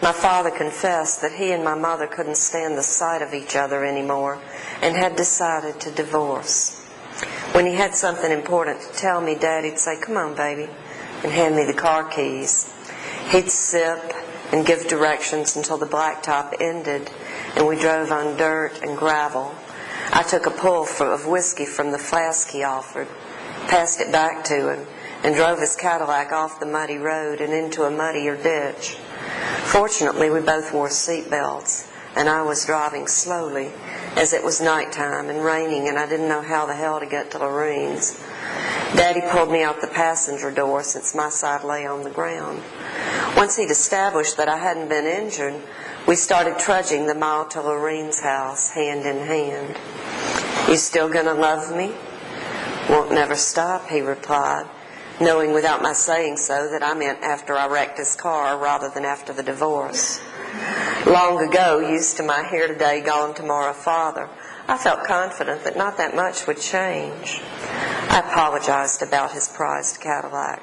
My father confessed that he and my mother couldn't stand the sight of each other anymore and had decided to divorce. When he had something important to tell me, Daddy'd say, "Come on, baby," and hand me the car keys. He'd sip and give directions until the blacktop ended and we drove on dirt and gravel. I took a pull of whiskey from the flask he offered, passed it back to him, and drove his Cadillac off the muddy road and into a muddier ditch. Fortunately, we both wore seat belts, and I was driving slowly, as it was nighttime and raining, and I didn't know how the hell to get to Lorene's. Daddy pulled me out the passenger door since my side lay on the ground. Once he'd established that I hadn't been injured, we started trudging the mile to Lorene's house, hand in hand. "You still gonna love me?" "Won't never stop," he replied, knowing without my saying so that I meant after I wrecked his car rather than after the divorce. Long ago, used to my here today, gone tomorrow father, I felt confident that not that much would change. I apologized about his prized Cadillac.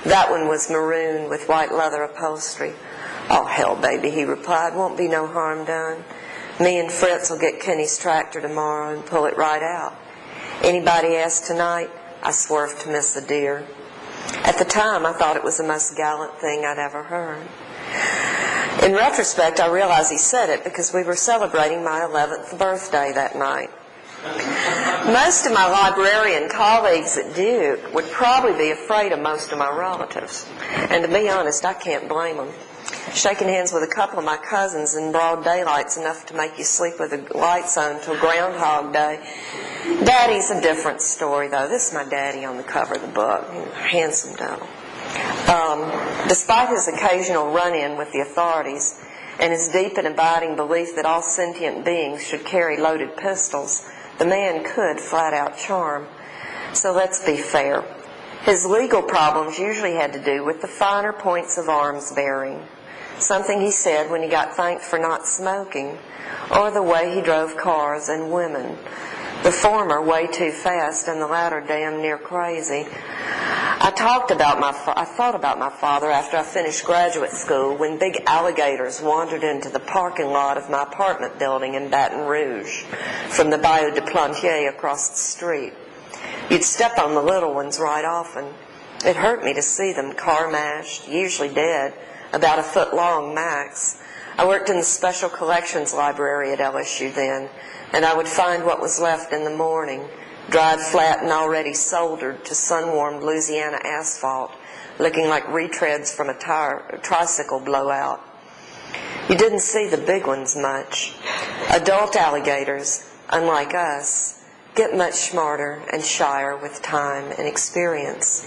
That one was maroon with white leather upholstery. "Oh, hell, baby," he replied, "won't be no harm done. Me and Fritz will get Kenny's tractor tomorrow and pull it right out. Anybody ask tonight?" I swerved to miss a deer. At the time, I thought it was the most gallant thing I'd ever heard. In retrospect, I realize he said it because we were celebrating my 11th birthday that night. Most of my librarian colleagues at Duke would probably be afraid of most of my relatives. And to be honest, I can't blame them. Shaking hands with a couple of my cousins in broad daylight's enough to make you sleep with the lights on till Groundhog Day. Daddy's a different story, though. This is my daddy on the cover of the book. Handsome devil. Despite his occasional run-in with the authorities and his deep and abiding belief that all sentient beings should carry loaded pistols, the man could flat-out charm. So let's be fair. His legal problems usually had to do with the finer points of arms bearing, something he said when he got thanked for not smoking, or the way he drove cars and women. The former way too fast and the latter damn near crazy. I thought about my father after I finished graduate school when big alligators wandered into the parking lot of my apartment building in Baton Rouge from the Bayou de Plantier across the street. You'd step on the little ones right often. It hurt me to see them car-mashed, usually dead, about a foot long max. I worked in the Special Collections Library at LSU then, and I would find what was left in the morning, dried flat and already soldered to sun-warmed Louisiana asphalt, looking like retreads from a tricycle blowout. You didn't see the big ones much. Adult alligators, unlike us, get much smarter and shyer with time and experience.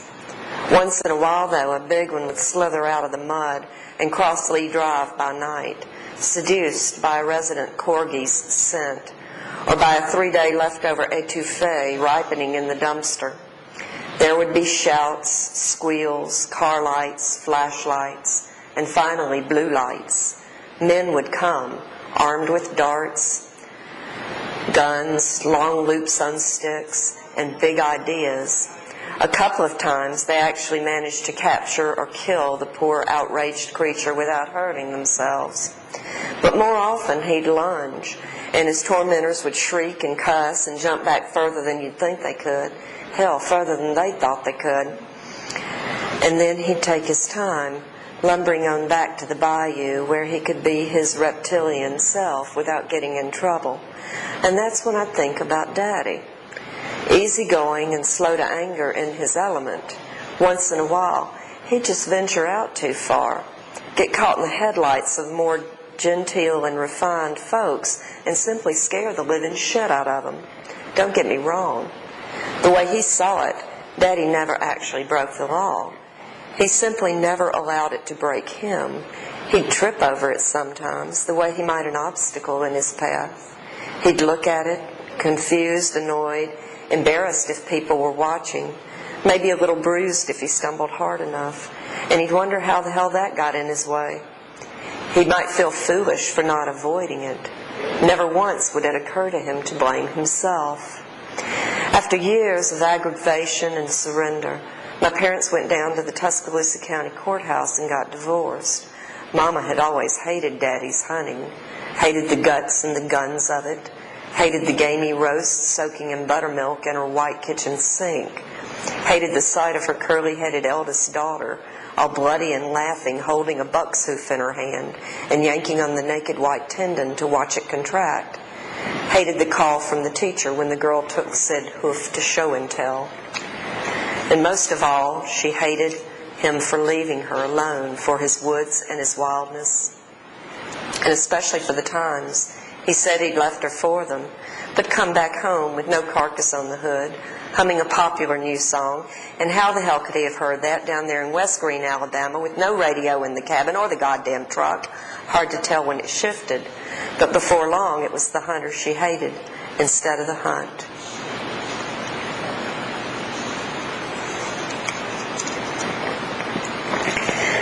Once in a while, though, a big one would slither out of the mud and cross Lee Drive by night, seduced by a resident corgi's scent, or by a 3-day leftover étouffée ripening in the dumpster. There would be shouts, squeals, car lights, flashlights, and finally blue lights. Men would come, armed with darts, guns, long loops on sticks, and big ideas. A couple of times they actually managed to capture or kill the poor outraged creature without hurting themselves. But more often he'd lunge, and his tormentors would shriek and cuss and jump back further than you'd think they could. Hell, further than they thought they could. And then he'd take his time, lumbering on back to the bayou where he could be his reptilian self without getting in trouble. And that's when I think about Daddy. Easygoing and slow to anger in his element. Once in a while, he'd just venture out too far, get caught in the headlights of more genteel and refined folks, and simply scare the living shit out of them. Don't get me wrong. The way he saw it, Daddy never actually broke the law. He simply never allowed it to break him. He'd trip over it sometimes, the way he might an obstacle in his path. He'd look at it, confused, annoyed, embarrassed if people were watching, maybe a little bruised if he stumbled hard enough, and he'd wonder how the hell that got in his way. He might feel foolish for not avoiding it. Never once would it occur to him to blame himself. After years of aggravation and surrender, my parents went down to the Tuscaloosa County Courthouse and got divorced. Mama had always hated Daddy's hunting, hated the guts and the guns of it, hated the gamey roast soaking in buttermilk in her white kitchen sink, hated the sight of her curly-headed eldest daughter, all bloody and laughing, holding a buck's hoof in her hand and yanking on the naked white tendon to watch it contract, hated the call from the teacher when the girl took said hoof to show and tell. And most of all, she hated him for leaving her alone for his woods and his wildness, and especially for the times he said he'd left her for them, but come back home with no carcass on the hood, humming a popular new song. And how the hell could he have heard that down there in West Greene, Alabama, with no radio in the cabin or the goddamn truck? Hard to tell when it shifted, but before long it was the hunter she hated instead of the hunt.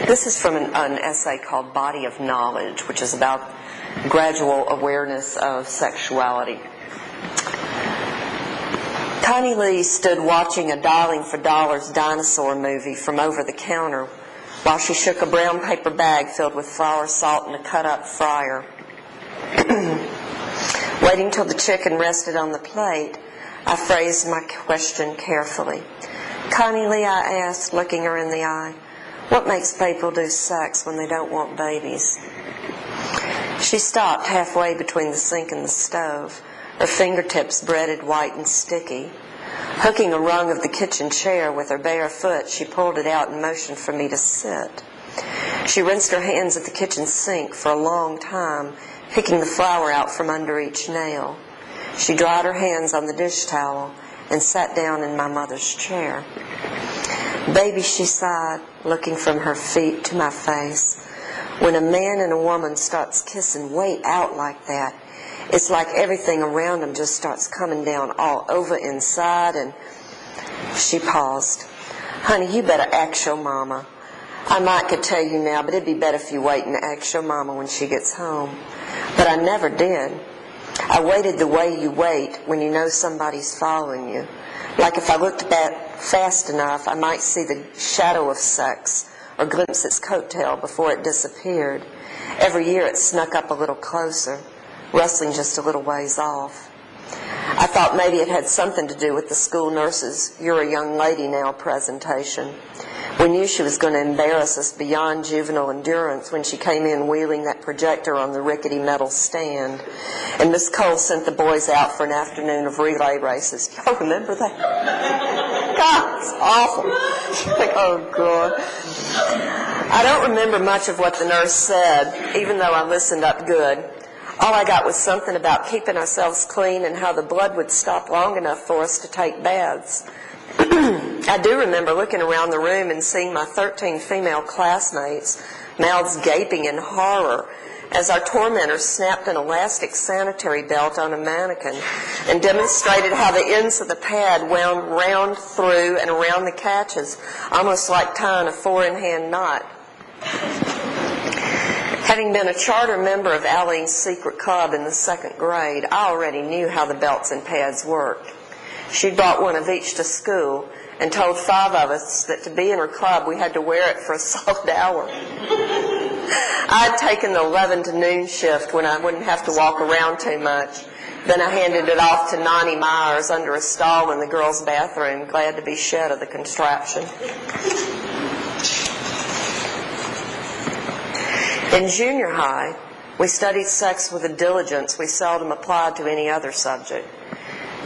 This is from an essay called Body of Knowledge, which is about gradual awareness of sexuality. Connie Lee stood watching a Dialing for Dollars dinosaur movie from over the counter while she shook a brown paper bag filled with flour, salt, and a cut-up fryer. Waiting till the chicken rested on the plate, I phrased my question carefully. "Connie Lee," I asked, looking her in the eye, "what makes people do sex when they don't want babies?" She stopped halfway between the sink and the stove, her fingertips breaded white and sticky. Hooking a rung of the kitchen chair with her bare foot, she pulled it out and motioned for me to sit. She rinsed her hands at the kitchen sink for a long time, picking the flour out from under each nail. She dried her hands on the dish towel and sat down in my mother's chair. "Baby," she sighed, looking from her feet to my face, "when a man and a woman starts kissing way out like that, it's like everything around them just starts coming down all over inside and..." She paused. "Honey, you better ask your mama. I might could tell you now, but it'd be better if you wait and ask your mama when she gets home." But I never did. I waited the way you wait when you know somebody's following you. Like if I looked back fast enough, I might see the shadow of sex or glimpse its coattail before it disappeared. Every year it snuck up a little closer, rustling just a little ways off. I thought maybe it had something to do with the school nurse's "You're a Young Lady Now" presentation. We knew she was going to embarrass us beyond juvenile endurance when she came in wheeling that projector on the rickety metal stand. And Miss Cole sent the boys out for an afternoon of relay races. Y'all remember that? God, it's awful. Like, oh, God. I don't remember much of what the nurse said, even though I listened up good. All I got was something about keeping ourselves clean and how the blood would stop long enough for us to take baths. I do remember looking around the room and seeing my 13 female classmates, mouths gaping in horror, as our tormentors snapped an elastic sanitary belt on a mannequin and demonstrated how the ends of the pad wound round through and around the catches, almost like tying a four-in-hand knot. Having been a charter member of Alleen's secret club in the 2nd grade, I already knew how the belts and pads worked. She'd brought one of each to school and told 5 of us that to be in her club we had to wear it for a solid hour. I'd taken the 11 to noon shift when I wouldn't have to walk around too much. Then I handed it off to Nonnie Myers under a stall in the girls' bathroom, glad to be shed of the contraption. In junior high, we studied sex with a diligence we seldom applied to any other subject.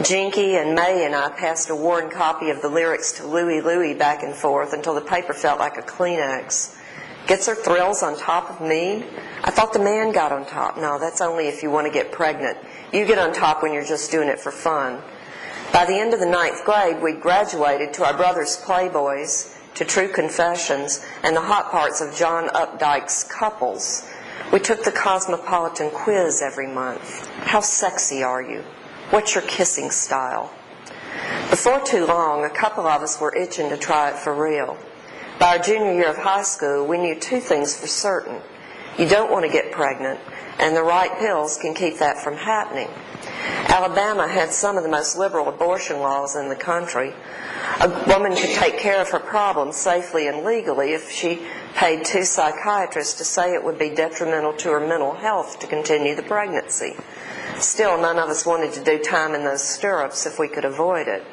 Jinky and May and I passed a worn copy of the lyrics to Louie Louie back and forth until the paper felt like a Kleenex. "Gets her thrills on top of me? I thought the man got on top." No, that's only if you want to get pregnant. You get on top when you're just doing it for fun. By the end of the 9th grade, we'd graduated to our brother's Playboys, to True Confessions, and the hot parts of John Updike's Couples. We took the Cosmopolitan quiz every month. How sexy are you? What's your kissing style? Before too long, a couple of us were itching to try it for real. By our junior year of high school, we knew 2 things for certain. You don't want to get pregnant, and the right pills can keep that from happening. Alabama had some of the most liberal abortion laws in the country. A woman could take care of her problems safely and legally if she paid 2 psychiatrists to say it would be detrimental to her mental health to continue the pregnancy. Still, none of us wanted to do time in those stirrups if we could avoid it.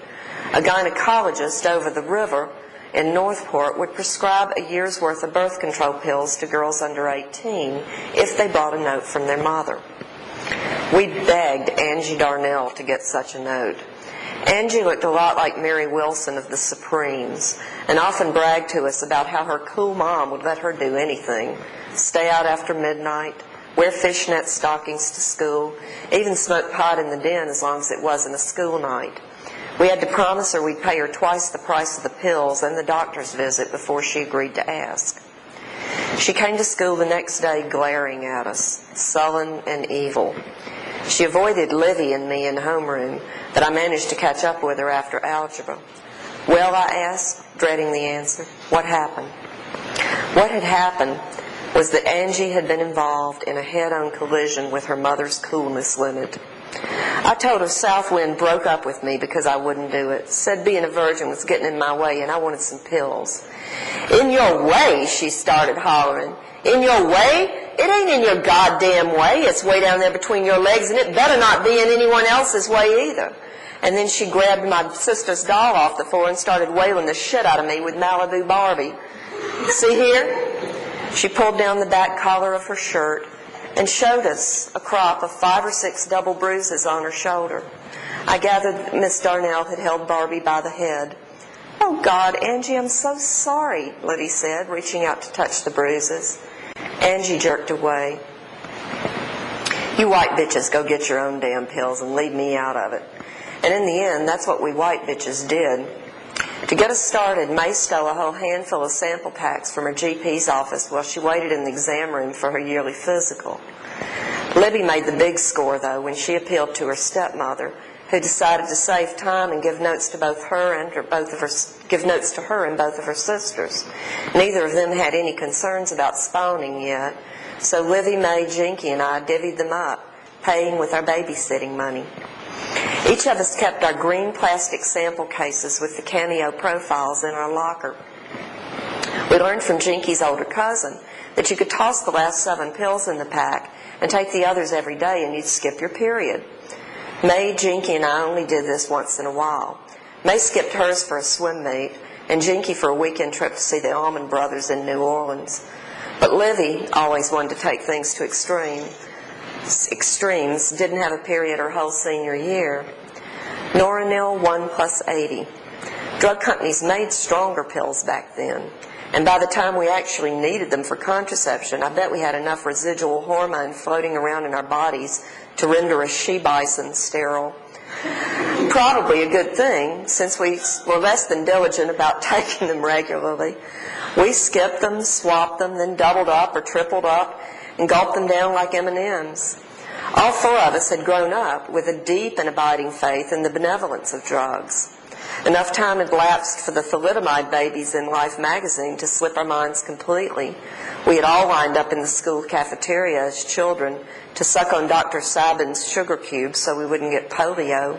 A gynecologist over the river in Northport would prescribe a year's worth of birth control pills to girls under 18 if they brought a note from their mother. We begged Angie Darnell to get such a note. Angie looked a lot like Mary Wilson of the Supremes and often bragged to us about how her cool mom would let her do anything, stay out after midnight, wear fishnet stockings to school, even smoke pot in the den as long as it wasn't a school night. We had to promise her we'd pay her twice the price of the pills and the doctor's visit before she agreed to ask. She came to school the next day glaring at us, sullen and evil. She avoided Livy and me in homeroom, but I managed to catch up with her after algebra. Well, I asked, dreading the answer, what happened? What had happened was that Angie had been involved in a head-on collision with her mother's coolness limit. I told her Southwind broke up with me because I wouldn't do it, said being a virgin was getting in my way and I wanted some pills. In your way, she started hollering. In your way? It ain't in your goddamn way. It's way down there between your legs, and it better not be in anyone else's way either. And then she grabbed my sister's doll off the floor and started wailing the shit out of me with Malibu Barbie. See here? She pulled down the back collar of her shirt and showed us a crop of 5 or 6 double bruises on her shoulder. I gathered that Miss Darnell had held Barbie by the head. Oh, God, Angie, I'm so sorry, Livy said, reaching out to touch the bruises. Angie jerked away. You white bitches go get your own damn pills and leave me out of it. And in the end, that's what we white bitches did. To get us started, May stole a whole handful of sample packs from her GP's office while she waited in the exam room for her yearly physical. Libby made the big score, though, when she appealed to her stepmother, who decided to save time and give notes to her and both of her sisters. Neither of them had any concerns about spawning yet, so Livy, May, Jinky, and I divvied them up, paying with our babysitting money. Each of us kept our green plastic sample cases with the cameo profiles in our locker. We learned from Jinky's older cousin that you could toss the last 7 pills in the pack and take the others every day and you'd skip your period. May, Jinky, and I only did this once in a while. May skipped hers for a swim meet, and Jinky for a weekend trip to see the Allman Brothers in New Orleans. But Livy always wanted to take things to extremes, didn't have a period her whole senior year. Noranil 1+80. Drug companies made stronger pills back then, and by the time we actually needed them for contraception, I bet we had enough residual hormone floating around in our bodies to render a she-bison sterile. Probably a good thing, since we were less than diligent about taking them regularly. We skipped them, swapped them, then doubled up or tripled up, and gulped them down like M&Ms. All 4 of us had grown up with a deep and abiding faith in the benevolence of drugs. Enough time had lapsed for the thalidomide babies in Life magazine to slip our minds completely. We had all lined up in the school cafeteria as children to suck on Dr. Sabin's sugar cubes so we wouldn't get polio.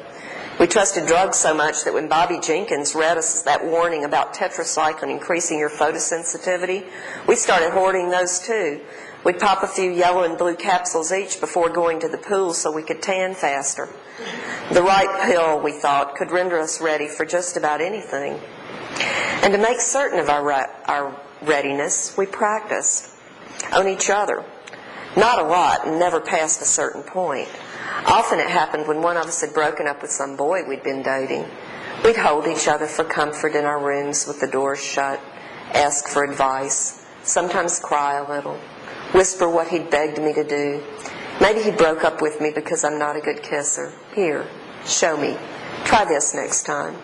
We trusted drugs so much that when Bobby Jenkins read us that warning about tetracycline increasing your photosensitivity, we started hoarding those too. We'd pop a few yellow and blue capsules each before going to the pool so we could tan faster. The right pill, we thought, could render us ready for just about anything. And to make certain of our readiness, we practiced on each other. Not a lot, and never past a certain point. Often it happened when one of us had broken up with some boy we'd been dating. We'd hold each other for comfort in our rooms with the doors shut, ask for advice, sometimes cry a little, whisper what he'd begged me to do. Maybe he broke up with me because I'm not a good kisser. Here, show me. Try this next time.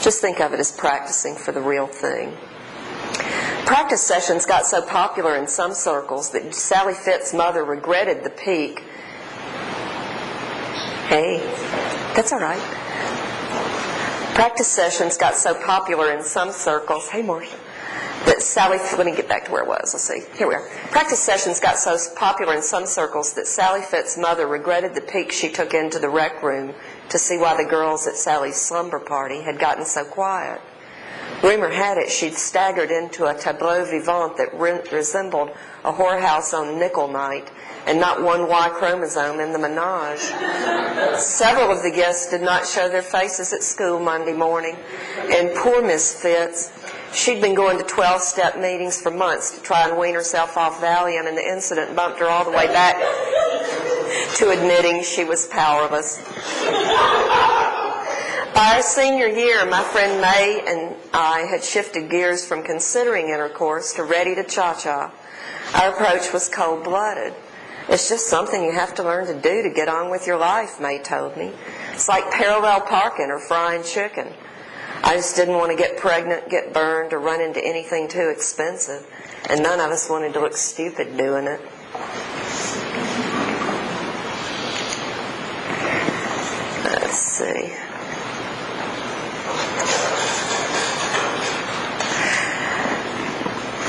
Just think of it as practicing for the real thing. Practice sessions got so popular in some circles that Sally Fitt's mother regretted the peak. Hey, that's all right. Practice sessions got so popular in some circles. Hey, Marcia. Let me get back to where it was. Let's see. Here we are. Practice sessions got so popular in some circles that Sally Fitt's mother regretted the peek she took into the rec room to see why the girls at Sally's slumber party had gotten so quiet. Rumor had it she'd staggered into a tableau vivant that resembled a whorehouse on nickel night, and not one Y chromosome in the menage. Several of the guests did not show their faces at school Monday morning, and poor Miss Fitz, she'd been going to 12-step meetings for months to try and wean herself off Valium, and the incident bumped her all the way back to admitting she was powerless. By our senior year, my friend May and I had shifted gears from considering intercourse to ready to cha-cha. Our approach was cold-blooded. It's just something you have to learn to do to get on with your life, May told me. It's like parallel parking or frying chicken. I just didn't want to get pregnant, get burned, or run into anything too expensive. And none of us wanted to look stupid doing it. Let's see.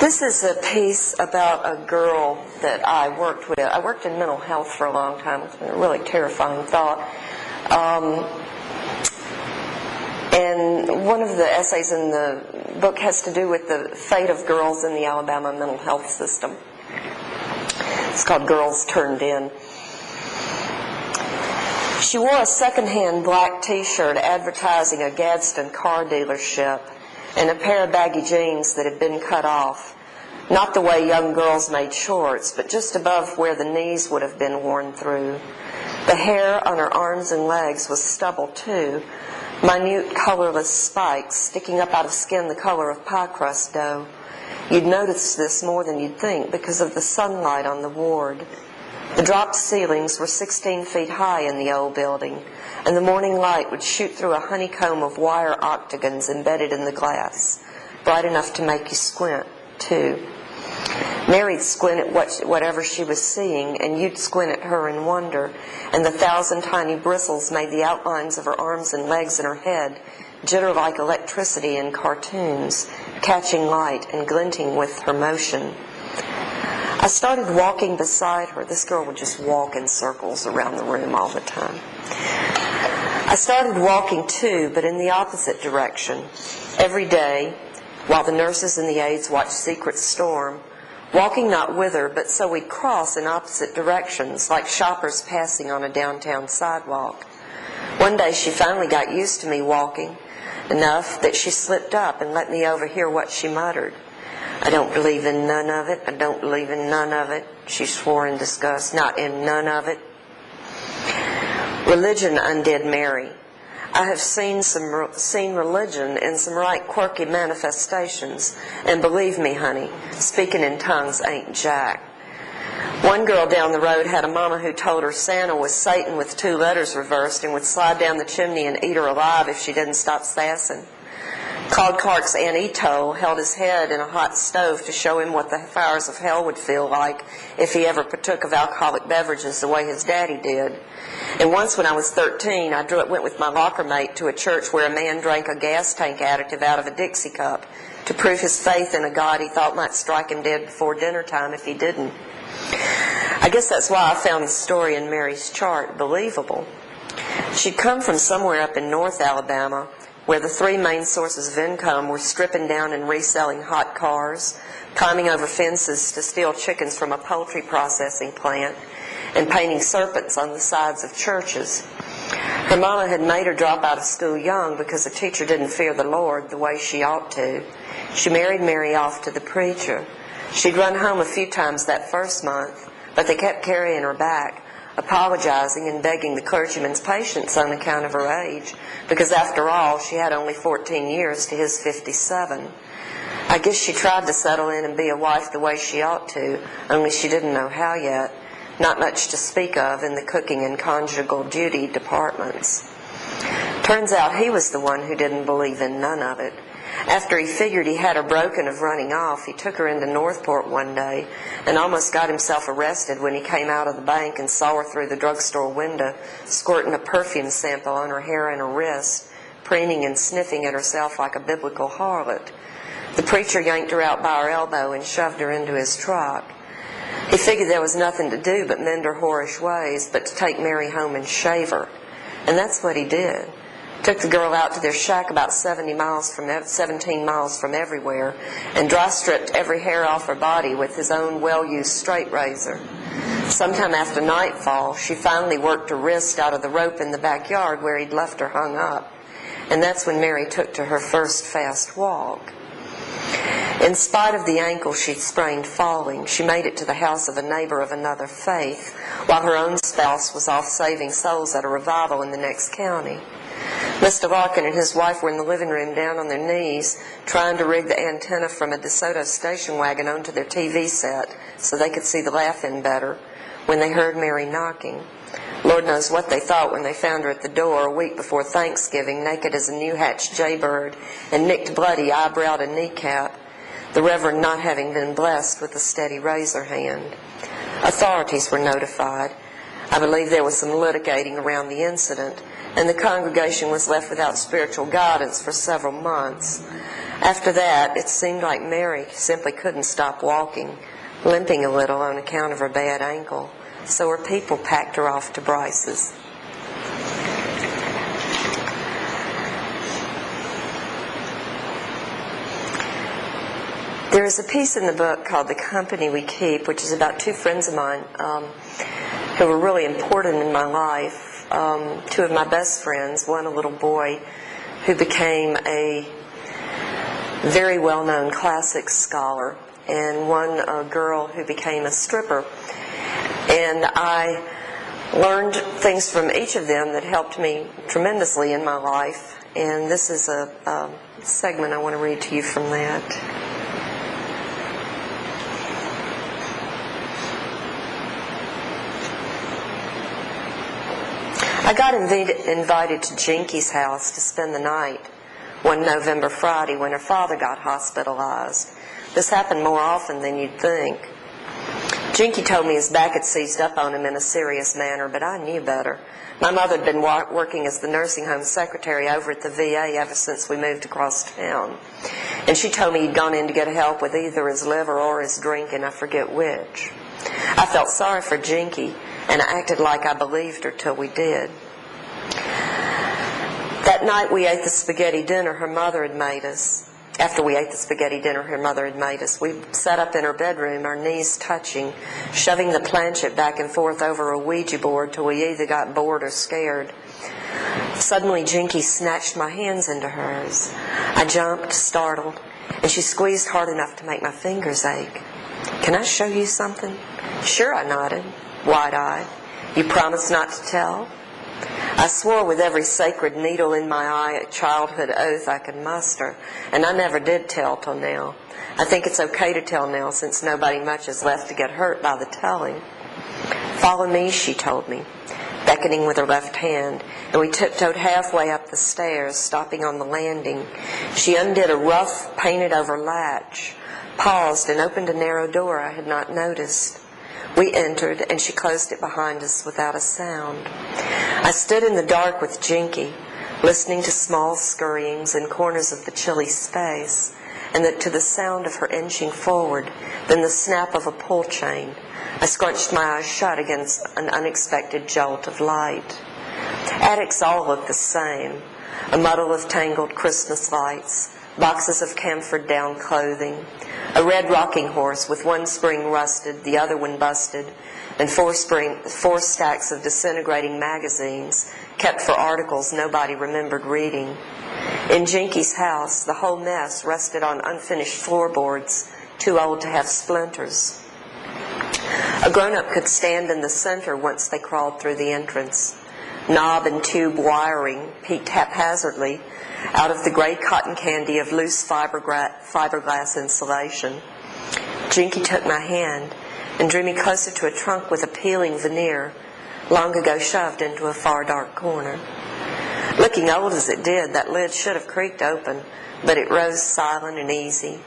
This is a piece about a girl that I worked with. I worked in mental health for a long time. It's been a really terrifying thought. And one of the essays in the book has to do with the fate of girls in the Alabama mental health system. It's called Girls Turned In. She wore a second-hand black T-shirt advertising a Gadsden car dealership and a pair of baggy jeans that had been cut off. Not the way young girls made shorts, but just above where the knees would have been worn through. The hair on her arms and legs was stubble too, minute colorless spikes sticking up out of skin the color of pie crust dough. You'd notice this more than you'd think because of the sunlight on the ward. The dropped ceilings were 16 feet high in the old building, and the morning light would shoot through a honeycomb of wire octagons embedded in the glass, bright enough to make you squint, too. Mary'd squint at whatever she was seeing, and you'd squint at her in wonder, and the 1,000 tiny bristles made the outlines of her arms and legs and her head jitter like electricity in cartoons, catching light and glinting with her motion. I started walking beside her. This girl would just walk in circles around the room all the time. I started walking too, but in the opposite direction. Every day, while the nurses and the aides watched Secret Storm, walking not with her, but so we'd cross in opposite directions, like shoppers passing on a downtown sidewalk. One day she finally got used to me walking, enough that she slipped up and let me overhear what she muttered. "I don't believe in none of it. I don't believe in none of it," she swore in disgust. "Not in none of it." Religion undid Mary. I have seen religion in some right quirky manifestations, and believe me, honey, speaking in tongues ain't jack. One girl down the road had a mama who told her Santa was Satan with 2 letters reversed and would slide down the chimney and eat her alive if she didn't stop sassing. Claude Clark's Aunt Ito held his head in a hot stove to show him what the fires of hell would feel like if he ever partook of alcoholic beverages the way his daddy did. And once when I was 13, I went with my locker mate to a church where a man drank a gas tank additive out of a Dixie cup to prove his faith in a God he thought might strike him dead before dinner time if he didn't. I guess that's why I found the story in Mary's chart believable. She'd come from somewhere up in North Alabama, where the 3 main sources of income were stripping down and reselling hot cars, climbing over fences to steal chickens from a poultry processing plant, and painting serpents on the sides of churches. Her mama had made her drop out of school young because the teacher didn't fear the Lord the way she ought to. She married Mary off to the preacher. She'd run home a few times that first month, but they kept carrying her back, apologizing and begging the clergyman's patience on account of her age, because after all, she had only 14 years to his 57. I guess she tried to settle in and be a wife the way she ought to, only she didn't know how yet. Not much to speak of in the cooking and conjugal duty departments. Turns out he was the one who didn't believe in none of it. After he figured he had her broken of running off, he took her into Northport one day and almost got himself arrested when he came out of the bank and saw her through the drugstore window, squirting a perfume sample on her hair and her wrist, preening and sniffing at herself like a biblical harlot. The preacher yanked her out by her elbow and shoved her into his truck. He figured there was nothing to do but mend her whorish ways, but to take Mary home and shave her. And that's what he did. took the girl out to their shack about 17 miles from everywhere, and dry stripped every hair off her body with his own well-used straight razor. Sometime after nightfall, she finally worked her wrist out of the rope in the backyard where he'd left her hung up, and that's when Mary took to her first fast walk. In spite of the ankle she'd sprained falling, she made it to the house of a neighbor of another faith, while her own spouse was off saving souls at a revival in the next county. Mr. Larkin and his wife were in the living room down on their knees, trying to rig the antenna from a DeSoto station wagon onto their TV set so they could see the laugh-in better, when they heard Mary knocking. Lord knows what they thought when they found her at the door a week before Thanksgiving, naked as a new-hatched jaybird and nicked bloody eyebrowed and kneecap, the Reverend not having been blessed with a steady razor hand. Authorities were notified. I believe there was some litigating around the incident, and the congregation was left without spiritual guidance for several months. After that, it seemed like Mary simply couldn't stop walking, limping a little on account of her bad ankle, so her people packed her off to Bryce's. There is a piece in the book called The Company We Keep, which is about two friends of mine who were really important in my life. Two of my best friends, one a little boy who became a very well-known classics scholar, and one girl who became a stripper. And I learned things from each of them that helped me tremendously in my life, and this is a segment I want to read to you from that. I got invited to Jinky's house to spend the night one November Friday when her father got hospitalized. This happened more often than you'd think. Jinky told me his back had seized up on him in a serious manner, but I knew better. My mother had been working as the nursing home secretary over at the VA ever since we moved across town. And she told me he'd gone in to get help with either his liver or his drink, and I forget which. I felt sorry for Jinky, and I acted like I believed her till we did. That night we ate the spaghetti dinner her mother had made us. After we ate the spaghetti dinner her mother had made us, we sat up in her bedroom, our knees touching, shoving the planchette back and forth over a Ouija board till we either got bored or scared. Suddenly Jinky snatched my hands into hers. I jumped, startled, and she squeezed hard enough to make my fingers ache. "Can I show you something?" "Sure," I nodded, wide-eyed. "You promise not to tell?" I swore with every sacred needle in my eye a childhood oath I could muster, and I never did tell till now. I think it's okay to tell now, since nobody much is left to get hurt by the telling. "Follow me," she told me, beckoning with her left hand, and we tiptoed halfway up the stairs, stopping on the landing. She undid a rough, painted-over latch, paused, and opened a narrow door I had not noticed. We entered, and she closed it behind us without a sound. I stood in the dark with Jinky, listening to small scurryings in corners of the chilly space, and to the sound of her inching forward, then the snap of a pull chain. I scrunched my eyes shut against an unexpected jolt of light. Attics all looked the same, a muddle of tangled Christmas lights, boxes of camphor-down clothing, a red rocking horse with one spring rusted, the other one busted, and four stacks of disintegrating magazines kept for articles nobody remembered reading. In Jinky's house, the whole mess rested on unfinished floorboards, too old to have splinters. A grown-up could stand in the center once they crawled through the entrance. Knob and tube wiring peeked haphazardly out of the gray cotton candy of loose fiberglass insulation. Jinky took my hand and drew me closer to a trunk with a peeling veneer, long ago shoved into a far dark corner. Looking old as it did, that lid should have creaked open, but it rose silent and easy,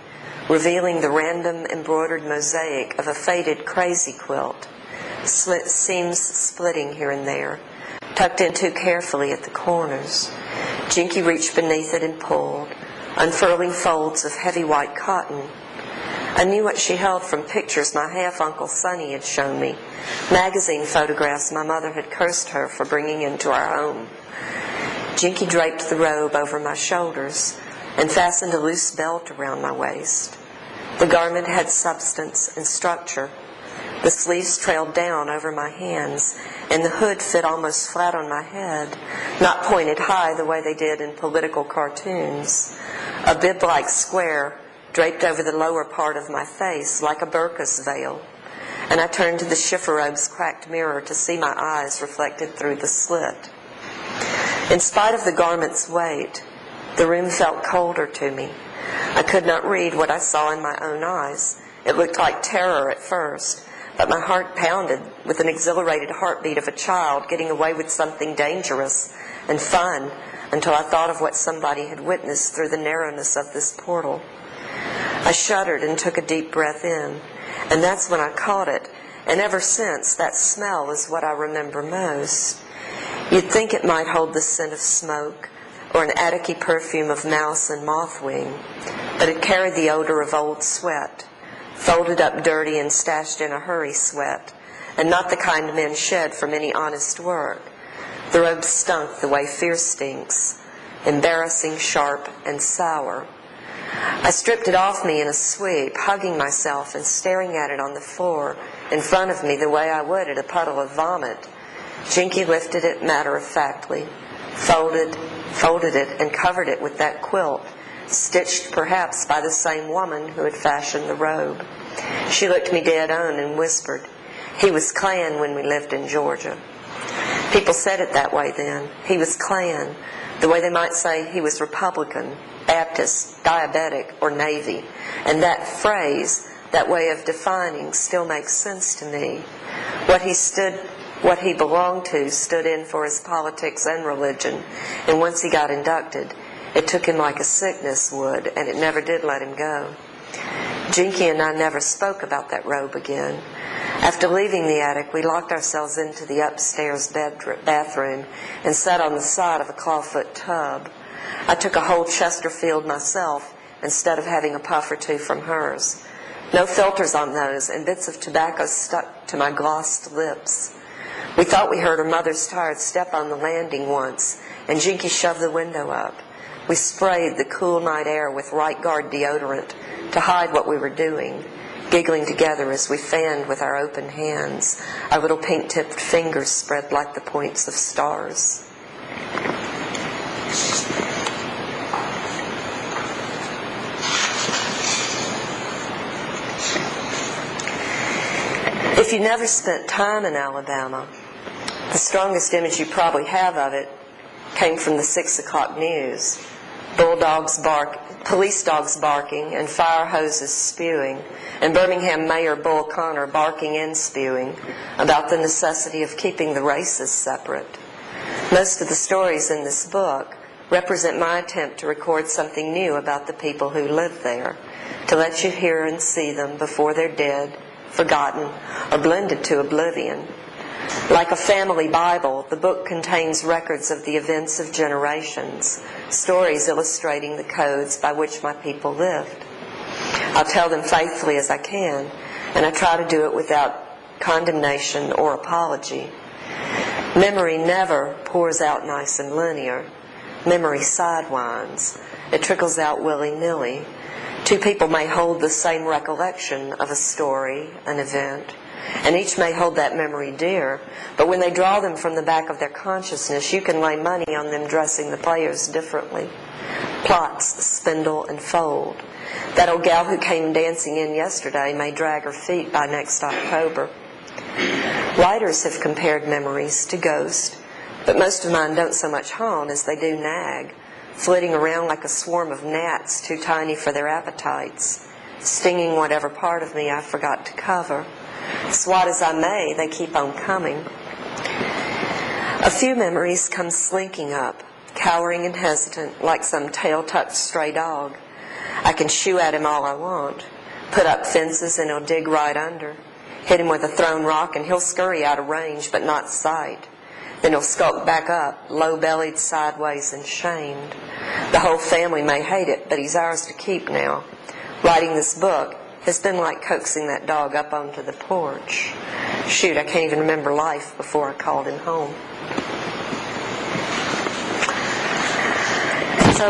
revealing the random embroidered mosaic of a faded crazy quilt, seams splitting here and there, tucked in too carefully at the corners. Jinky reached beneath it and pulled, unfurling folds of heavy white cotton. I knew what she held from pictures my half-uncle Sonny had shown me, magazine photographs my mother had cursed her for bringing into our home. Jinky draped the robe over my shoulders and fastened a loose belt around my waist. The garment had substance and structure. The sleeves trailed down over my hands, and the hood fit almost flat on my head, not pointed high the way they did in political cartoons. A bib-like square draped over the lower part of my face like a burqas veil, and I turned to the chifforobe's cracked mirror to see my eyes reflected through the slit. In spite of the garment's weight, the room felt colder to me. I could not read what I saw in my own eyes. It looked like terror at first, but my heart pounded with an exhilarated heartbeat of a child getting away with something dangerous and fun until I thought of what somebody had witnessed through the narrowness of this portal. I shuddered and took a deep breath in, and that's when I caught it, and ever since, that smell is what I remember most. You'd think it might hold the scent of smoke or an attic-y perfume of mouse and moth wing, but it carried the odor of old sweat, folded up dirty and stashed in a hurry sweat, and not the kind men shed from any honest work. The robe stunk the way fear stinks, embarrassing, sharp, and sour. I stripped it off me in a sweep, hugging myself and staring at it on the floor in front of me the way I would at a puddle of vomit. Jinky lifted it matter-of-factly, folded it, and covered it with that quilt, stitched perhaps by the same woman who had fashioned the robe. She looked me dead on and whispered, "He was Klan when we lived in Georgia." People said it that way then. He was Klan, the way they might say he was Republican, Baptist, diabetic, or Navy. And that phrase, that way of defining, still makes sense to me. What he belonged to stood in for his politics and religion, and once he got inducted, it took him like a sickness would, and it never did let him go. Jinky and I never spoke about that robe again. After leaving the attic, we locked ourselves into the upstairs bathroom and sat on the side of a clawfoot tub. I took a whole Chesterfield myself instead of having a puff or two from hers. No filters on those, and bits of tobacco stuck to my glossed lips. We thought we heard her mother's tired step on the landing once, and Jinky shoved the window up. We sprayed the cool night air with Right Guard deodorant to hide what we were doing, giggling together as we fanned with our open hands, our little pink-tipped fingers spread like the points of stars. If you never spent time in Alabama, the strongest image you probably have of it came from the 6 o'clock news. Police dogs barking and fire hoses spewing, and Birmingham Mayor Bull Connor barking and spewing about the necessity of keeping the races separate. Most of the stories in this book represent my attempt to record something new about the people who live there, to let you hear and see them before they're dead, forgotten, or blended to oblivion. Like a family Bible, the book contains records of the events of generations, stories illustrating the codes by which my people lived. I'll tell them faithfully as I can, and I try to do it without condemnation or apology. Memory never pours out nice and linear. Memory sidewinds. It trickles out willy-nilly. Two people may hold the same recollection of a story, an event, and each may hold that memory dear, but when they draw them from the back of their consciousness, you can lay money on them dressing the players differently. Plots spindle and fold. That old gal who came dancing in yesterday may drag her feet by next October. Writers have compared memories to ghosts, but most of mine don't so much haunt as they do nag, flitting around like a swarm of gnats too tiny for their appetites, stinging whatever part of me I forgot to cover. Swat as I may, they keep on coming. A few memories come slinking up, cowering and hesitant, like some tail-tucked stray dog. I can shoo at him all I want, put up fences and he'll dig right under, hit him with a thrown rock and he'll scurry out of range but not sight. Then he'll skulk back up, low-bellied, sideways, and shamed. The whole family may hate it, but he's ours to keep now. Writing this book has been like coaxing that dog up onto the porch. Shoot, I can't even remember life before I called him home. So,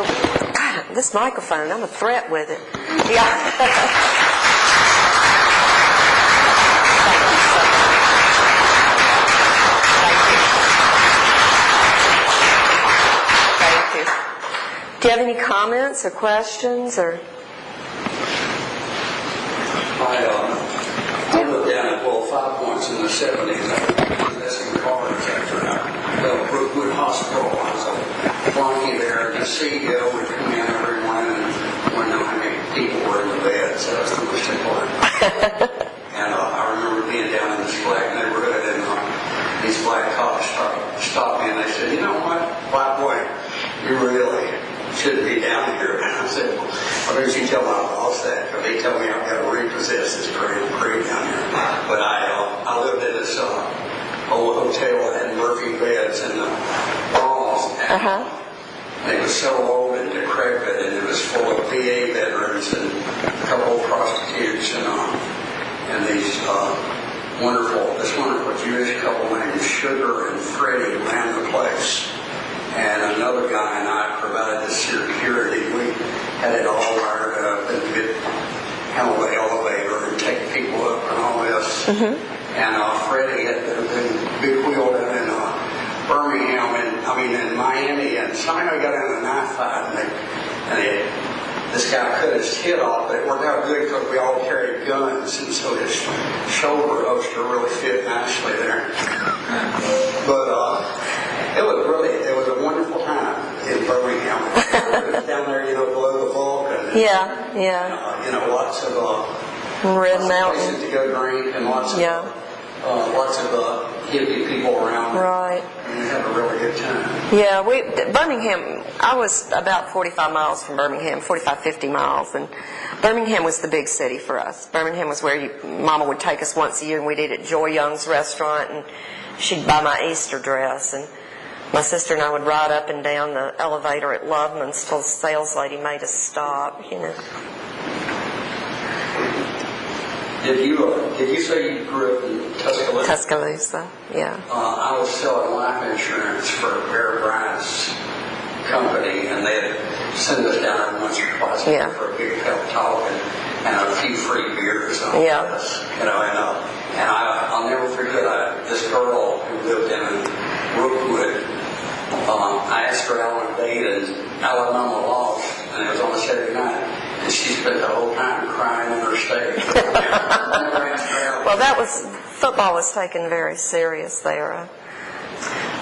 God, this microphone, I'm a threat with it. Yeah. Do you have any comments or questions? Or I lived down at 5 Points in the 70s. I was possessing cars after Brookwood Hospital. I was a flunky there. The CEO would come in every morning and want to know how many people were in the bed. So that's the most important. And I remember being down in this black neighborhood, and these black cops stopped me, and they said, "You know what, Black boy, you really shouldn't be down here." And I said, "Well, why don't you tell my boss that? Because they tell me I've got to repossess this creek down here." But I lived in this old hotel that had Murphy beds and the walls. And it was so old and decrepit, and it was full of VA veterans and a couple of prostitutes and these this wonderful Jewish couple named Sugar and Freddie ran the place. And another guy and I provided the security. We had it all wired up, and we'd handle the elevator and take people up and all this. And Freddie had the big wheel down in Birmingham, in Miami, and somehow he got in a knife fight, and this guy cut his head off, but it worked out good because we all carried guns, and so his shoulder holster really fit nicely there. But it was a wonderful time in Birmingham. It was down there, below the Vulcan. And, lots of Red lots Mountain. of places to go drink, and lots of hippie people around. Right. And we had a really good time. Yeah, Birmingham, I was about 45 miles from Birmingham, 50 miles, and Birmingham was the big city for us. Birmingham was where Mama would take us once a year, and we'd eat at Joy Young's restaurant, and she'd buy my Easter dress, and my sister and I would ride up and down the elevator at Loveman's till the sales lady made us stop, Did you say you grew up in Tuscaloosa? Tuscaloosa, yeah. I was selling life insurance for Bear Bryant's company, and they'd send us down there once or twice a year for a big pep talk and a few free beers on this. And I'll never forget this girl who lived in Brookwood. I asked her out on a date in Alabama Loft, and it was on a Saturday night, and she spent the whole time crying on her stage. Well, football was taken very serious there.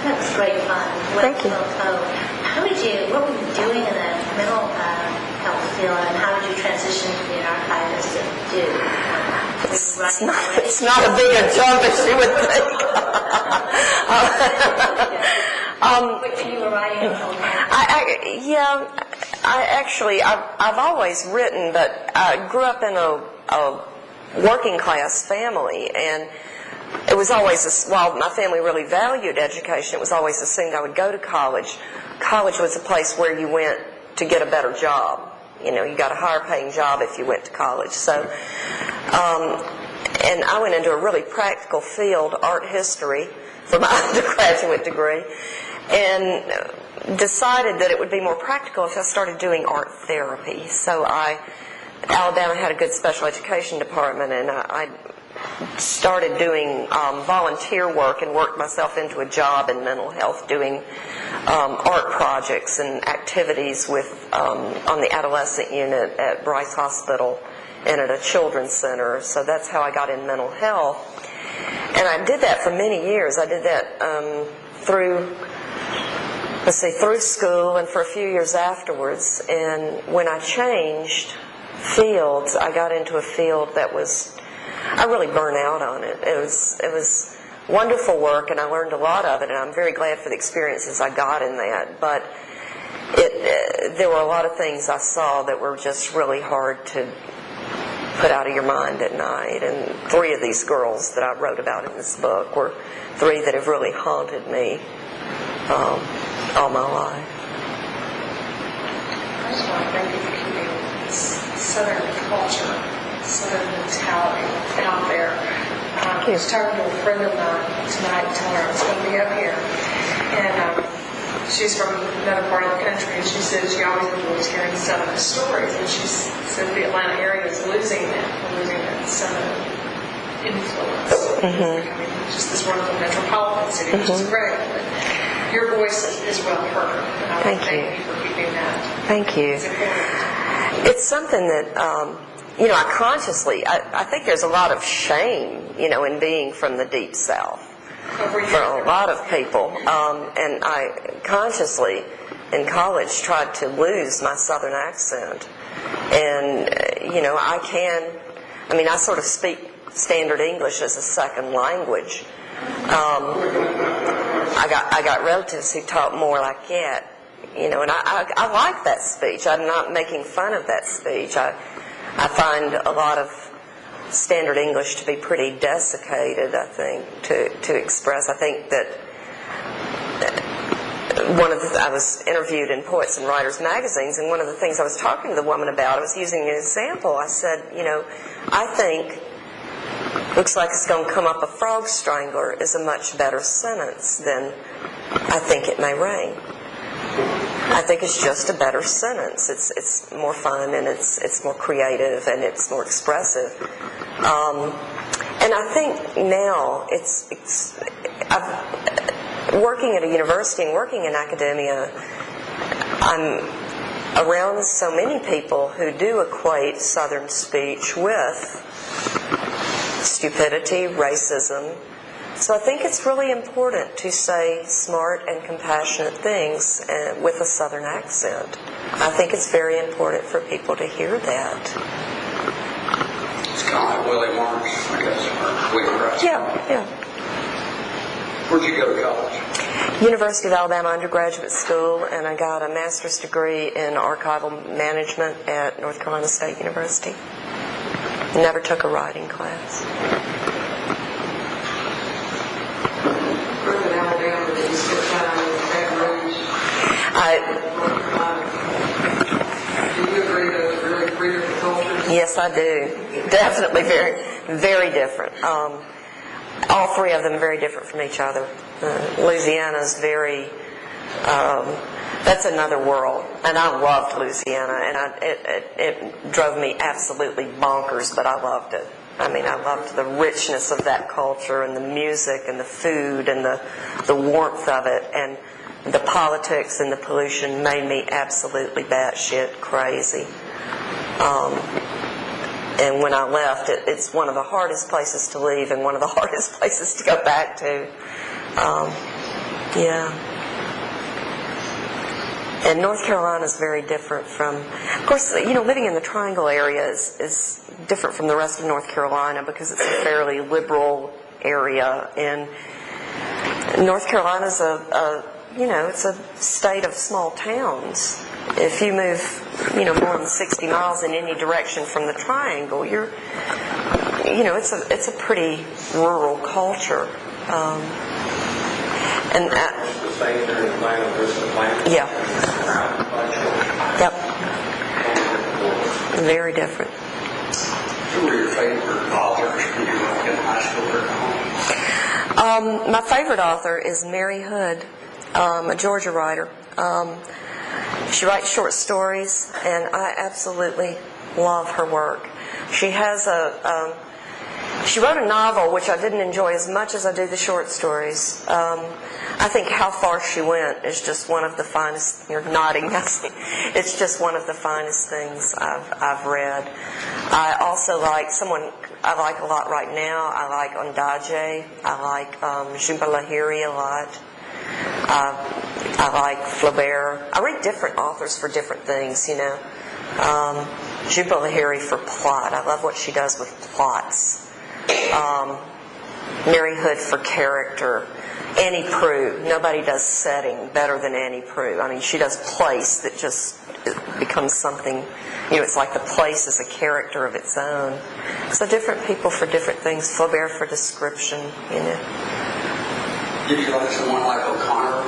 That was great fun. Thank you. What were you doing in the mental health field, and how did you transition to be an archivist to do? It's not a big a jump as you would think. You were writing the whole time. I've always written, but I grew up in a working class family, and it was always, while my family really valued education, it was always assumed I would go to college. College was a place where you went to get a better job. You got a higher paying job if you went to college. So, and I went into a really practical field, art history, for my undergraduate degree, and decided that it would be more practical if I started doing art therapy. So Alabama had a good special education department, and I started doing volunteer work and worked myself into a job in mental health doing art projects and activities on the adolescent unit at Bryce Hospital and at a children's center. So that's how I got in mental health. And I did that for many years. I did that through school and for a few years afterwards. And when I changed fields, I got into a field that I really burned out on it. It was wonderful work, and I learned a lot of it, and I'm very glad for the experiences I got in that. But there were a lot of things I saw that were just really hard to put out of your mind at night. And 3 of these girls that I wrote about in this book were 3 that have really haunted me all my life. I just want to thank you for keeping Southern culture, Southern mentality out there. I was talking to a friend of mine tonight, telling her I was going to be up here, and she's from another part of the country, and she said she always enjoys hearing Southern stories, and she said the Atlanta area is losing that Southern influence. Becoming just this wonderful metropolitan city, which is great. But your voice is well heard. And I Thank thank you for keeping that. Thank you. It's important. It's something that, I think there's a lot of shame, in being from the Deep South for a lot of people. And I consciously, in college, tried to lose my Southern accent. And, I sort of speak standard English as a second language. I got relatives who talk more like that, and I like that speech. I'm not making fun of that speech. I find a lot of standard English to be pretty desiccated, I think, to express. I think that I was interviewed in Poets and Writers magazines, and one of the things I was talking to the woman about, I was using an example. I said, I think looks like it's going to come up a frog strangler is a much better sentence than I think it may rain. I think it's just a better sentence. It's more fun, and it's more creative, and it's more expressive. And I think now working at a university and working in academia, I'm around so many people who do equate Southern speech with stupidity, racism. So I think it's really important to say smart and compassionate things with a Southern accent. I think it's very important for people to hear that. It's kind of like Willie Marks, I guess, or Willie Rush. Yeah. Where'd you go to college? University of Alabama undergraduate school, and I got a master's degree in archival management at North Carolina State University. Never took a writing class. Where in Alabama did you spend time in Delbridge? Do you agree those are really three different cultures? Yes, I do. Definitely very, very different. All three of them are very different from each other. Louisiana's very... that's another world, and I loved Louisiana, and it drove me absolutely bonkers, but I loved it. I loved the richness of that culture, and the music, and the food, and the warmth of it, and the politics and the pollution made me absolutely batshit crazy. And when I left, it's one of the hardest places to leave, and one of the hardest places to go back to. And North Carolina is very different from, of course, living in the Triangle area is different from the rest of North Carolina because it's a fairly liberal area. And North Carolina's it's a state of small towns. If you move, more than 60 miles in any direction from the Triangle, it's a pretty rural culture. And yeah. Yep. Very different. Who were your favorite authors when you were in high school or college? My favorite author is Mary Hood, a Georgia writer. She writes short stories, and I absolutely love her work. She has she wrote a novel, which I didn't enjoy as much as I do the short stories. I think How Far She Went is just one of the finest. You're nodding. It's just one of the finest things I've read. I also like someone I like a lot right now. I like Ondaatje. I like Jhumpa Lahiri a lot. I like Flaubert. I read different authors for different things, Jhumpa Lahiri for plot. I love what she does with plots. Mary Hood for character. Annie Proulx. Nobody does setting better than Annie Proulx. She does place that just becomes something, it's like the place is a character of its own. So different people for different things. Flaubert for description, Did you like someone like O'Connor?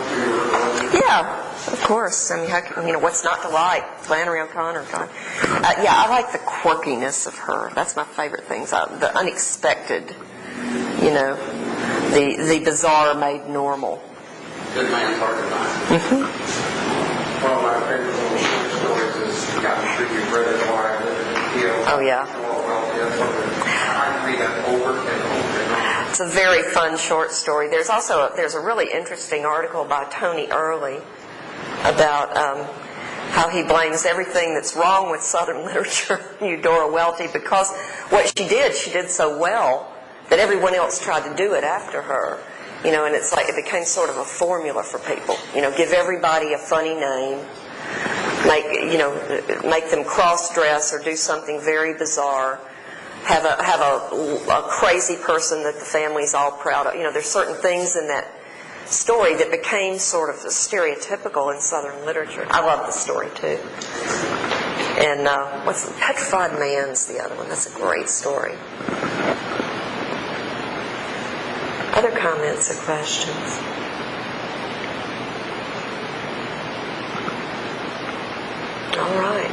Yeah, of course. What's not to like? Flannery O'Connor. I like the quirkiness of her. That's my favorite things. The unexpected, the bizarre made normal. Good man, hard to find. One of my favorite little short stories is Got to Treat Your Brother While I Live in the Field. Oh, yeah. I read that over and over and over. It's a very fun short story. There's a really interesting article by Tony Early about how he blames everything that's wrong with Southern literature on Eudora Welty, because what she did so well that everyone else tried to do it after her. And it's like it became sort of a formula for people. Give everybody a funny name, make them cross-dress or do something very bizarre, have a crazy person that the family's all proud of. There's certain things in that story that became sort of stereotypical in Southern literature. I love the story too. And what's the Petrified Man's the other one? That's a great story. Other comments or questions? All right.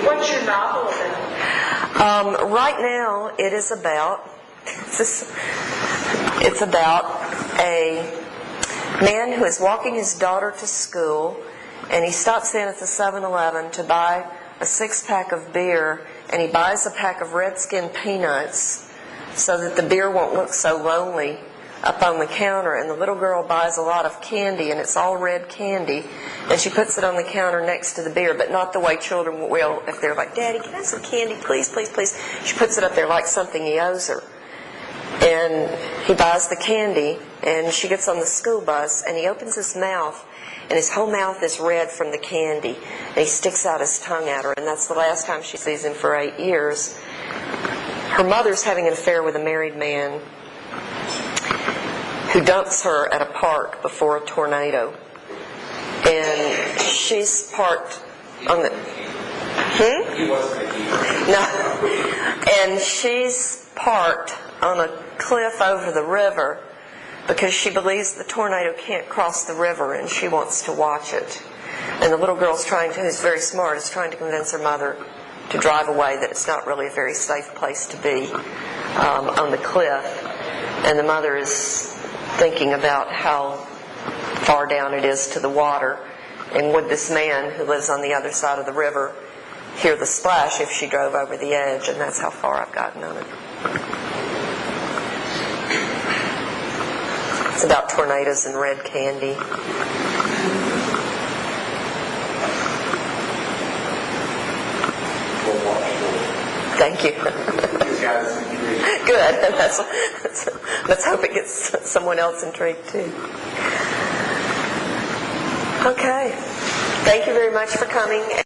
What's your novel about? Right now, it is about. It's about a man who is walking his daughter to school, and he stops in at the 7-Eleven to buy a 6-pack of beer, and he buys a pack of Redskin peanuts so that the beer won't look so lonely up on the counter. And the little girl buys a lot of candy, and it's all red candy, and she puts it on the counter next to the beer, but not the way children will if they're like, "Daddy, can I have some candy, please, please, please?" She puts it up there like something he owes her. And he buys the candy, and she gets on the school bus, and he opens his mouth, and his whole mouth is red from the candy, and he sticks out his tongue at her, and that's the last time she sees him for 8 years. Her mother's having an affair with a married man who dumps her at a park before a tornado. And she's parked on the... He wasn't a hero. No. And she's parked on a cliff over the river because she believes the tornado can't cross the river, and she wants to watch it. And the little girl's who's very smart, is trying to convince her mother to drive away, that it's not really a very safe place to be on the cliff. And the mother is thinking about how far down it is to the water, and would this man who lives on the other side of the river hear the splash if she drove over the edge. And that's how far I've gotten on it. It's about tornadoes and red candy. Thank you. Good. Let's hope it gets someone else intrigued too. Okay. Thank you very much for coming.